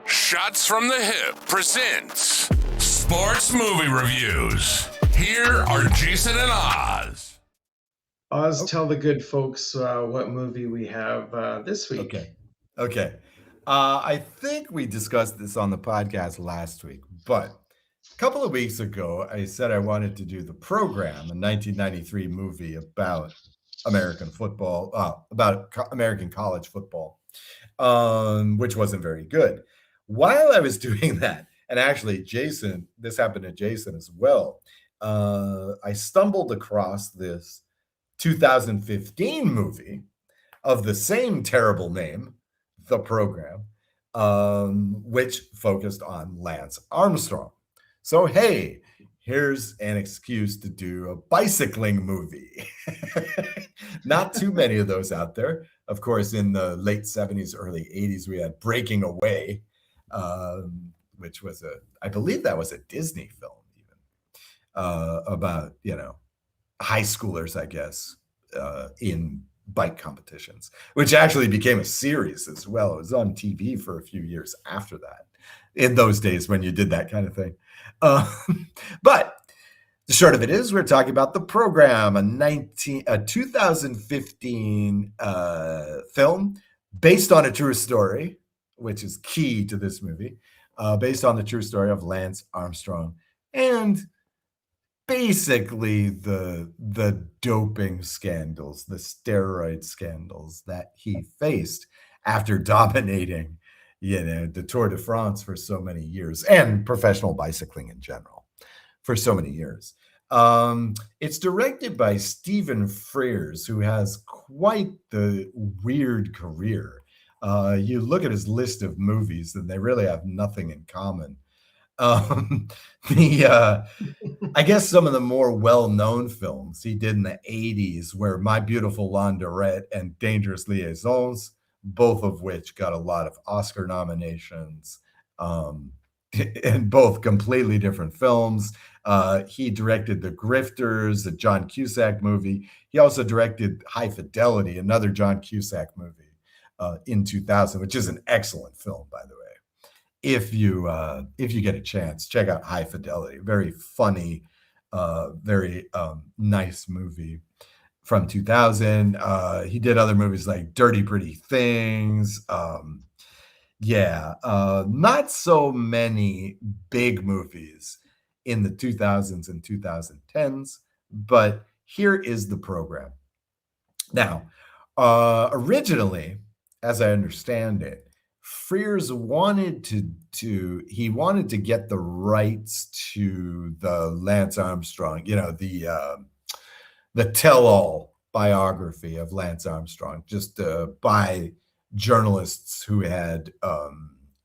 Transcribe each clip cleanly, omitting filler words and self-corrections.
Shots from the Hip presents Sports Movie Reviews. Here are Jason and Oz. Oz, tell the good folks what movie we have this week. Okay. I think we discussed this on the podcast last week, but a couple of weeks ago, I said I wanted to do The Program, a 1993 movie about American football, American college football, which wasn't very good. While I was doing that, and actually, Jason, this happened to Jason as well, I stumbled across this 2015 movie of the same terrible name, The Program, which focused on Lance Armstrong. So, hey, here's an excuse to do a bicycling movie. Not too many of those out there. Of course, in the late 70s, early 80s, we had Breaking Away, which was I believe that was a Disney film even, about, high schoolers, I guess, in bike competitions, which actually became a series as well. It was on TV for a few years after that, in those days when you did that kind of thing. But the short of it is, we're talking about The Program, a 2015 film based on a true story, which is key to this movie, based on the true story of Lance Armstrong and basically the doping scandals, the steroid scandals that he faced after dominating, the Tour de France for so many years, and professional bicycling in general for so many years. It's directed by Stephen Frears, who has quite the weird career. You look at his list of movies, and they really have nothing in common. I guess some of the more well-known films he did in the 80s were My Beautiful Laundrette and Dangerous Liaisons, both of which got a lot of Oscar nominations, and both completely different films. He directed The Grifters, a John Cusack movie. He also directed High Fidelity, another John Cusack movie, in 2000, which is an excellent film, by the way. If you get a chance, check out High Fidelity. Very funny, very nice movie from 2000. He did other movies like Dirty Pretty Things. Not so many big movies in the 2000s and 2010s, but here is The Program. Now, originally, as I understand it, Frears wanted to get the rights to the Lance Armstrong, the tell-all biography of Lance Armstrong, just by journalists who had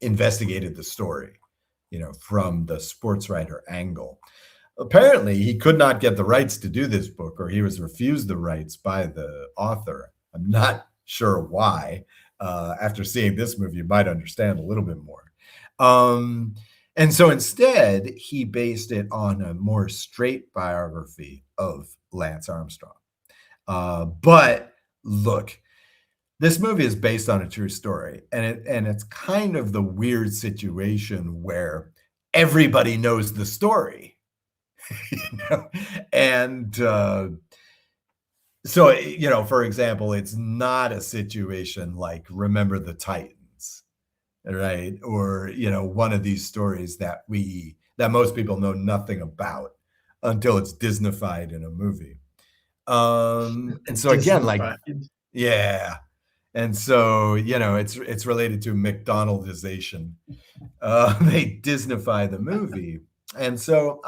investigated the story, from the sports writer angle. Apparently, he could not get the rights to do this book, or he was refused the rights by the author. I'm not sure why. After seeing this movie, you might understand a little bit more. And so instead, he based it on a more straight biography of Lance Armstrong. But look, this movie is based on a true story, and it's kind of the weird situation where everybody knows the story, and so, for example, it's not a situation like Remember the Titans, right? Or, one of these stories that most people know nothing about until it's Disneyfied in a movie. And so again, yeah. And so, it's related to McDonaldization. They Disneyfy the movie. And so,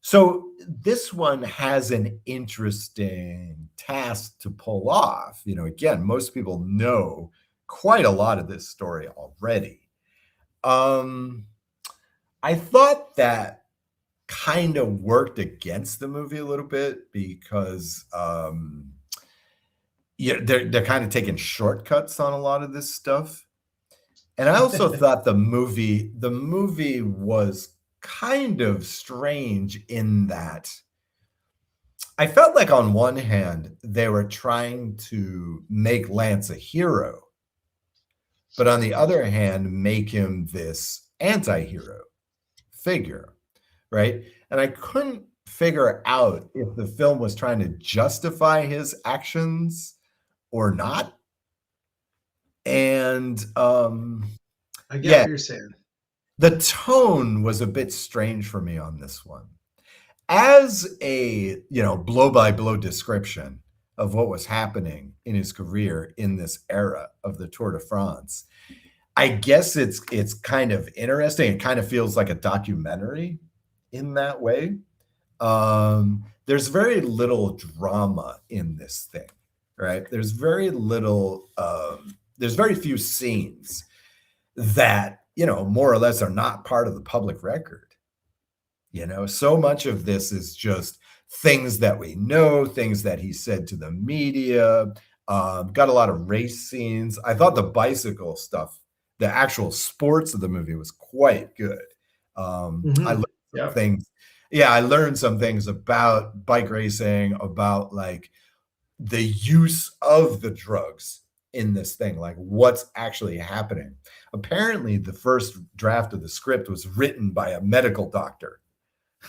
so this one has an interesting task to pull off. Again, most people know quite a lot of this story already. I thought that kind of worked against the movie a little bit because they're kind of taking shortcuts on a lot of this stuff. And I also thought the movie was kind of strange in that I felt like on one hand, they were trying to make Lance a hero, but on the other hand, make him this anti-hero figure, right? And I couldn't figure out if the film was trying to justify his actions or not. And I get yeah, what you're saying. the tone was a bit strange for me on this one. As a, blow by blow description of what was happening in his career in this era of the Tour de France, I guess it's kind of interesting. It kind of feels like a documentary in that way. There's very little drama in this thing, right? There's very little, there's very few scenes that, more or less are not part of the public record. So much of this is just things that we know, things that he said to the media. Got a lot of race scenes. I thought the bicycle stuff, the actual sports of the movie, was quite good. I learned some things. Yeah, I learned some things about bike racing, about like the use of the drugs in this thing, like what's actually happening. Apparently, the first draft of the script was written by a medical doctor,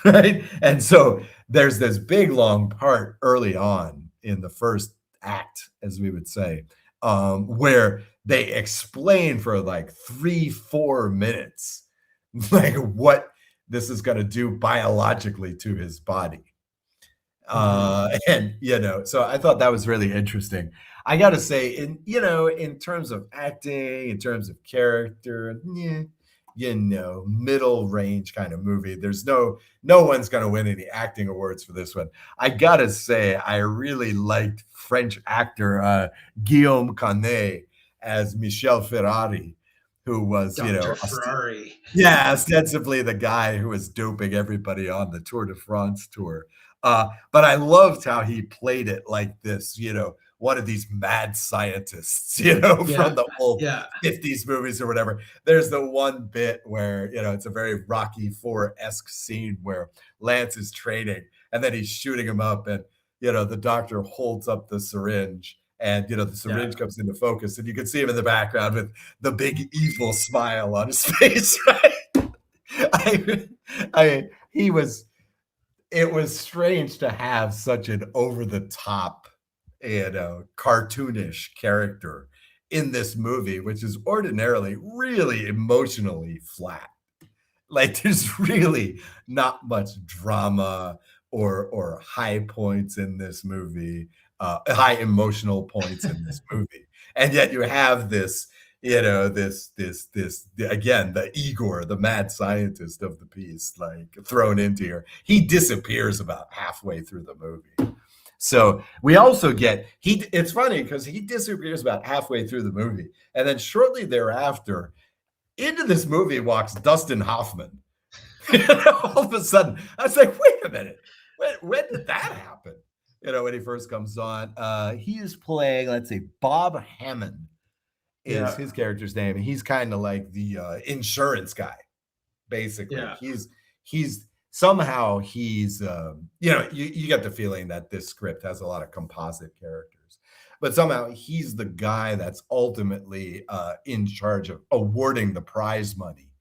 right? And so there's this big long part early on in the first act, as we would say, where they explain for like 3-4 minutes like what this is going to do biologically to his body. And so I thought that was really interesting. I got to say, in terms of acting, in terms of character, middle range kind of movie. There's no one's going to win any acting awards for this one. I got to say, I really liked French actor Guillaume Canet as Michel Ferrari, who was, Dr. Ferrari. ostensibly the guy who was doping everybody on the Tour de France tour. But I loved how he played it like this, one of these mad scientists, from the old 50s movies or whatever. There's the one bit where, it's a very Rocky IV-esque scene where Lance is training and then he's shooting him up and, the doctor holds up the syringe and, the syringe comes into focus and you can see him in the background with the big evil smile on his face, right? It was strange to have such an over-the-top, cartoonish character in this movie, which is ordinarily really emotionally flat. Like there's really not much drama or high points in this movie, high emotional points in this movie. And yet you have this, this again, the Igor, the mad scientist of the piece, like thrown into here. He disappears about halfway through the movie. So we also get, it's funny because he disappears about halfway through the movie. And then shortly thereafter, into this movie walks Dustin Hoffman. All of a sudden, I was like, wait a minute, when did that happen? When he first comes on, he is playing, let's say, Bob Hammond is his character's name. And he's kind of like the insurance guy, basically. Yeah. He's somehow he's, you get the feeling that this script has a lot of composite characters, but somehow he's the guy that's ultimately in charge of awarding the prize money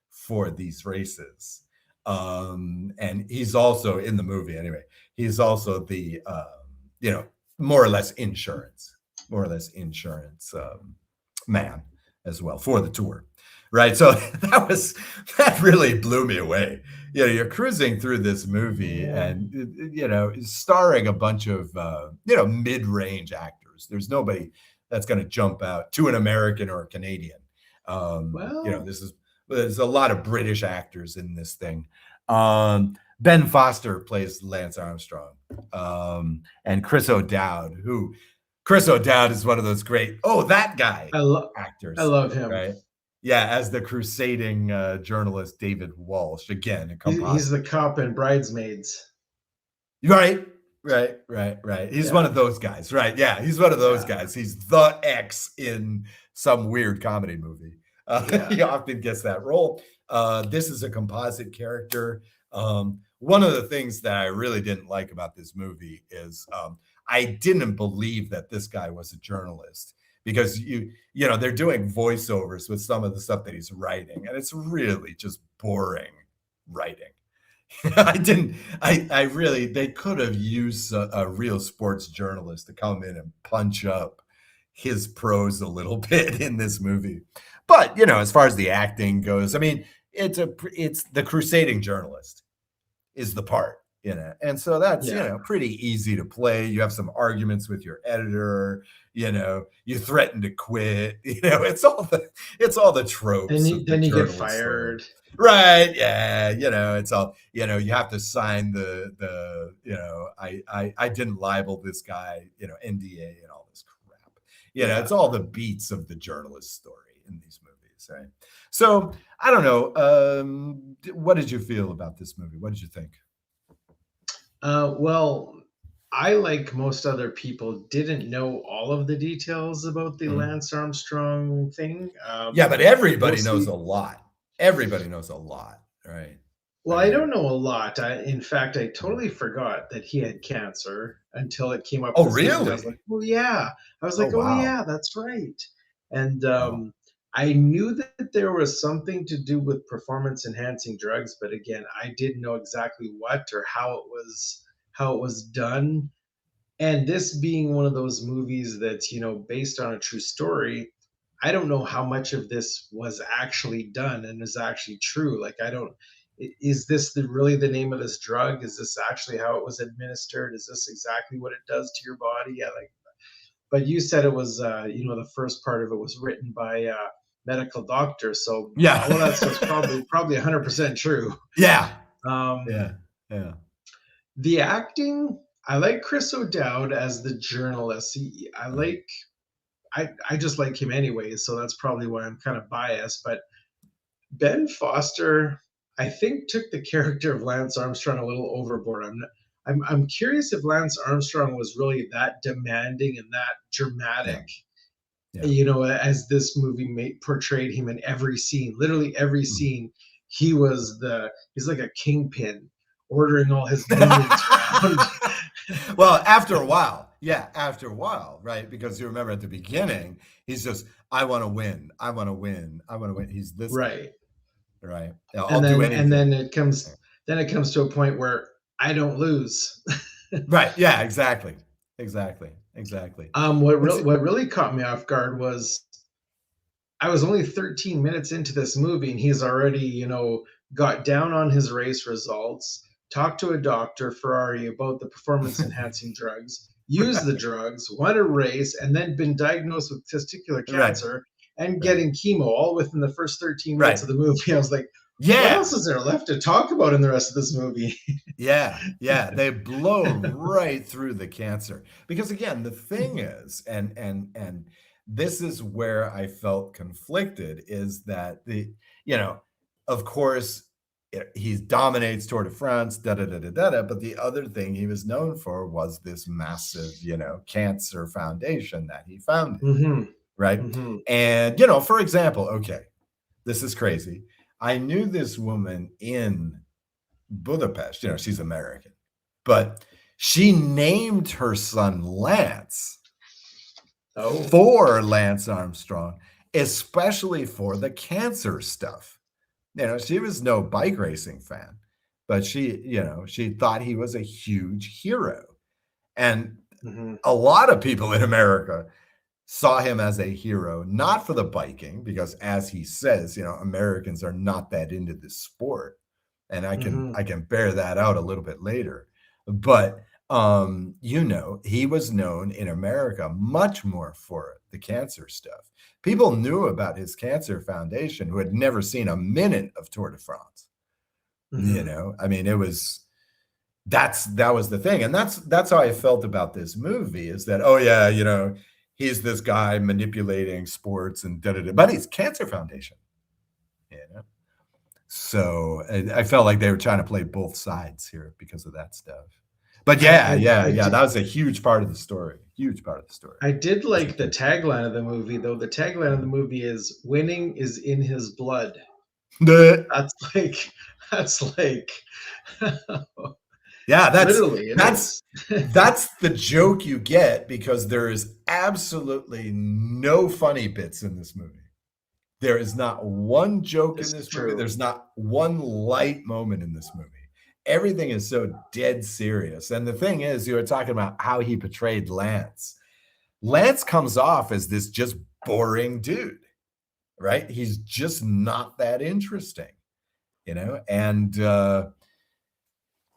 for these races. And he's also in the movie anyway. He's also the, more or less insurance man as well for the tour. Right. So that really blew me away. You're cruising through this movie and, starring a bunch of, mid-range actors. There's nobody that's going to jump out to an American or a Canadian. There's a lot of British actors in this thing. Ben Foster plays Lance Armstrong, and Chris O'Dowd is one of those great, that guy actors. I love him. Right? Yeah, as the crusading journalist David Walsh. Again, he's the cop in Bridesmaids. Right. He's one of those guys, right? Yeah, he's one of those guys. He's the X in some weird comedy movie. He often gets that role. This is a composite character. One of the things that I really didn't like about this movie is I didn't believe that this guy was a journalist because they're doing voiceovers with some of the stuff that he's writing, and it's really just boring writing. They could have used a real sports journalist to come in and punch up his prose a little bit in this movie. But, as far as the acting goes, I mean, it's the crusading journalist is the part, and so that's, pretty easy to play. You have some arguments with your editor, you threaten to quit, it's all the tropes. Then you get fired. Right. Yeah. It's all, you have to sign I didn't libel this guy, NDA and all this crap. It's all the beats of the journalist story in these movies. Right. So I don't know. What did you feel about this movie? What did you think? Well, I, like most other people, didn't know all of the details about the Lance Armstrong thing. But everybody knows a lot. Everybody knows a lot, right? Well, I don't know a lot. In fact, I totally forgot that he had cancer until it came up. Oh, really? I was like, oh, yeah. I was like, wow. Oh, yeah, that's right. And I knew that there was something to do with performance-enhancing drugs, but again, I didn't know exactly what or how it was done. And this being one of those movies that's, based on a true story, I don't know how much of this was actually done and is actually true. Like, is this really the name of this drug? Is this actually how it was administered? Is this exactly what it does to your body? Yeah, but you said it was, the first part of it was written by a medical doctor. So yeah, all that stuff's probably 100% true. Yeah. Yeah. The acting, I like Chris O'Dowd as the journalist. I just like him anyway, so that's probably why I'm kind of biased. But Ben Foster, I think, took the character of Lance Armstrong a little overboard. I'm curious if Lance Armstrong was really that demanding and that dramatic, as this movie portrayed him in every scene. Literally every scene, he's like a kingpin ordering all his minions around. Well, after a while, right? Because you remember at the beginning, he's just, I want to win. He's this right, guy, right? I'll do anything. And then it comes to a point where I don't lose. Right? Yeah, exactly. What really caught me off guard was I was only 13 minutes into this movie, and he's already, got down on his race results, talked to a doctor, Ferrari, about the performance-enhancing drugs, used the drugs, won a race, and then been diagnosed with testicular cancer and getting chemo all within the first 13 minutes of the movie. I was like, what else is there left to talk about in the rest of this movie? Yeah. They blow right through the cancer. Because again, the thing is, and this is where I felt conflicted, is that of course, he dominates Tour de France, but the other thing he was known for was this massive, cancer foundation that he founded, right? And, for example, okay, this is crazy. I knew this woman in Budapest, she's American, but she named her son Lance for Lance Armstrong, especially for the cancer stuff. She was no bike racing fan, but she thought he was a huge hero. And a lot of people in America saw him as a hero, not for the biking, because as he says, Americans are not that into this sport. And I can bear that out a little bit later. But, he was known in America much more for the cancer stuff. People knew about his cancer foundation who had never seen a minute of Tour de France. I mean, that was the thing. And that's how I felt about this movie, is that, he's this guy manipulating sports and but he's cancer foundation, So I felt like they were trying to play both sides here because of that stuff. But that was a huge part of the story. I did like the tagline of the movie, though. The tagline of the movie is "Winning is in his blood." That's like Yeah, Literally, it that's is. that's the joke you get because there is absolutely no funny bits in this movie. There is not one joke in This is this movie. true. There's not one light moment in this movie. Everything is so dead serious. And the thing is, you were talking about how he portrayed Lance. Lance comes off as this just boring dude, right? He's just not that interesting, And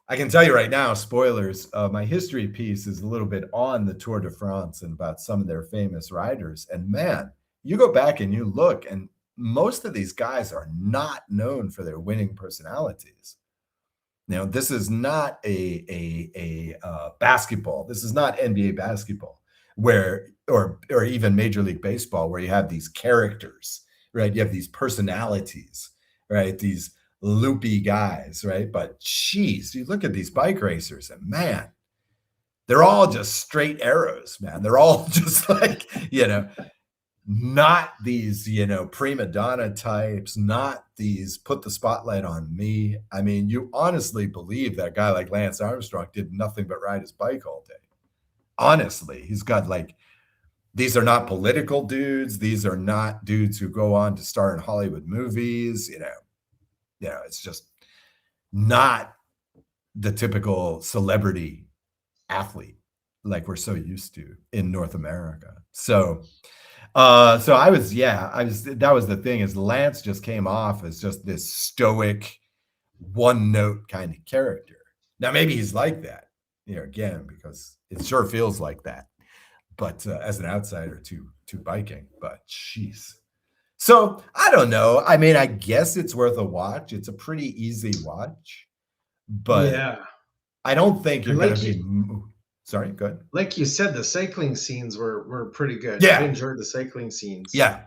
I can tell you right now, spoilers, my history piece is a little bit on the Tour de France and about some of their famous riders. And man, you go back and you look, and most of these guys are not known for their winning personalities. This is not a basketball. This is not NBA basketball, where or even Major League Baseball, where you have these characters, right? You have these personalities, right? These loopy guys, right? But geez, you look at these bike racers, and man, they're all just straight arrows, man. They're all just like, not these, prima donna types, not these put the spotlight on me. I mean, you honestly believe that a guy like Lance Armstrong did nothing but ride his bike all day. Honestly, he's got these are not political dudes. These are not dudes who go on to star in Hollywood movies. It's just not the typical celebrity athlete like we're so used to in North America. So that was the thing, is Lance just came off as just this stoic, one note kind of character. Now, maybe he's like that, again, because it sure feels like that. But as an outsider to biking, but jeez. So I don't know. I mean, I guess it's worth a watch. It's a pretty easy watch, but Yeah. I don't think you're And going to be. Sorry, go ahead. Like you said, the cycling scenes were pretty good. Yeah. I enjoyed the cycling scenes. Yeah.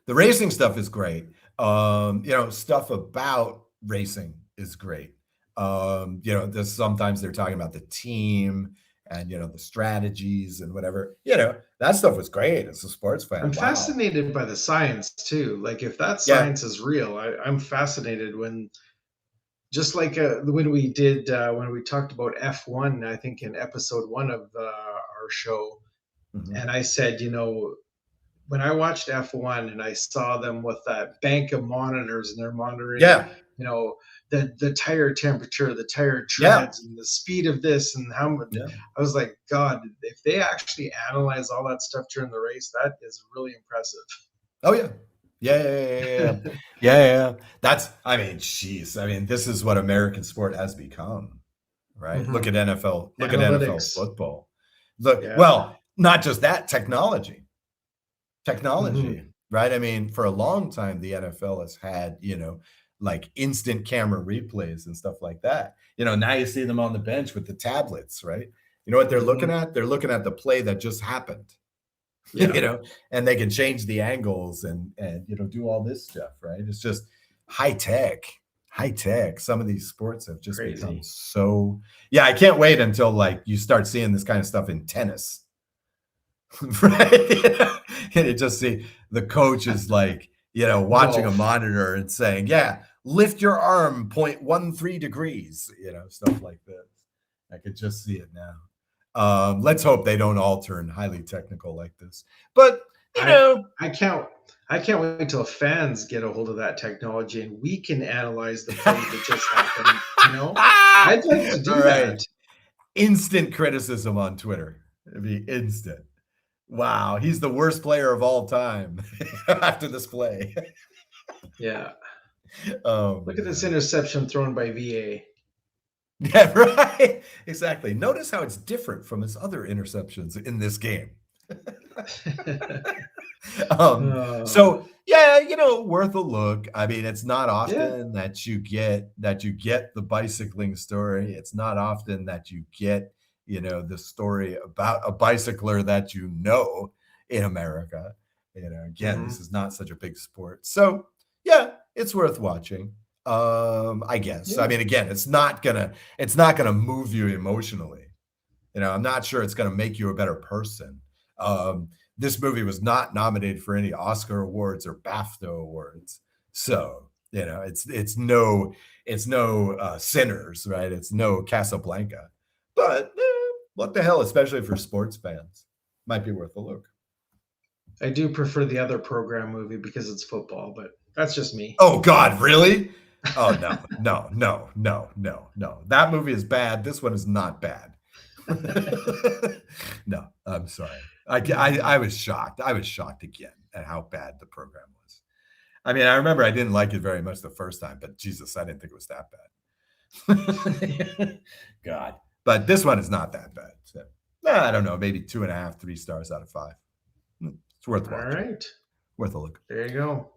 The racing stuff is great. Stuff about racing is great. Sometimes they're talking about the team and, the strategies and whatever, that stuff was great as a sports fan. I'm fascinated by the science too. Like if that science is real, I'm fascinated just like when we talked about F1, I think in episode 1 of our show, and I said, when I watched F1 and I saw them with that bank of monitors and they're monitoring, the tire temperature, the tire treads, and the speed of this and how much. Yeah. I was like, God, if they actually analyze all that stuff during the race, that is really impressive. Oh yeah. Yeah. This is what American sport has become, right? Mm-hmm. Look at NFL. Look Analytics. At NFL football. Well, not just that, technology, mm-hmm. Right? I mean, for a long time, the NFL has had, like instant camera replays and stuff like that. Now you see them on the bench with the tablets, right? You know what they're mm-hmm. looking at? They're looking at the play that just happened. Yeah. And they can change the angles and do all this stuff, right? It's just high tech. Some of these sports have just Crazy. Become so. Yeah, I can't wait until you start seeing this kind of stuff in tennis, right? And you just see the coach is watching a monitor and saying, "Yeah, lift your arm 0.13 degrees," stuff like this. I could just see it now. Let's hope they don't all turn highly technical like this. But I can't wait until fans get a hold of that technology and we can analyze the play that just happened. I'd like to do that. Instant criticism on Twitter. It'd be instant. Wow, he's the worst player of all time after this play. Yeah. Look at this interception thrown by VA. Yeah, right. Exactly. Notice how it's different from his other interceptions in this game. So yeah, worth a look. I mean, it's not often that you get the bicycling story. It's not often that you get, the story about a bicycler that in America. Again, mm-hmm. This is not such a big sport. So yeah, it's worth watching. I guess. Yeah. I mean, again, it's not gonna move you emotionally. I'm not sure it's gonna make you a better person. This movie was not nominated for any Oscar awards or BAFTA awards. So, You know, it's no Sinners, right? It's no Casablanca. But what the hell, especially for sports fans, might be worth a look. I do prefer the other program movie because it's football, but that's just me. Oh God, really? Oh no. That movie is bad. This one is not bad. No, I'm sorry. I was shocked. I was shocked again at how bad the program was. I mean, I remember I didn't like it very much the first time, but Jesus, I didn't think it was that bad. God. But this one is not that bad. So, I don't know, maybe 2.5, 3 stars out of 5. It's worth watching. All right. Worth a look. There you go.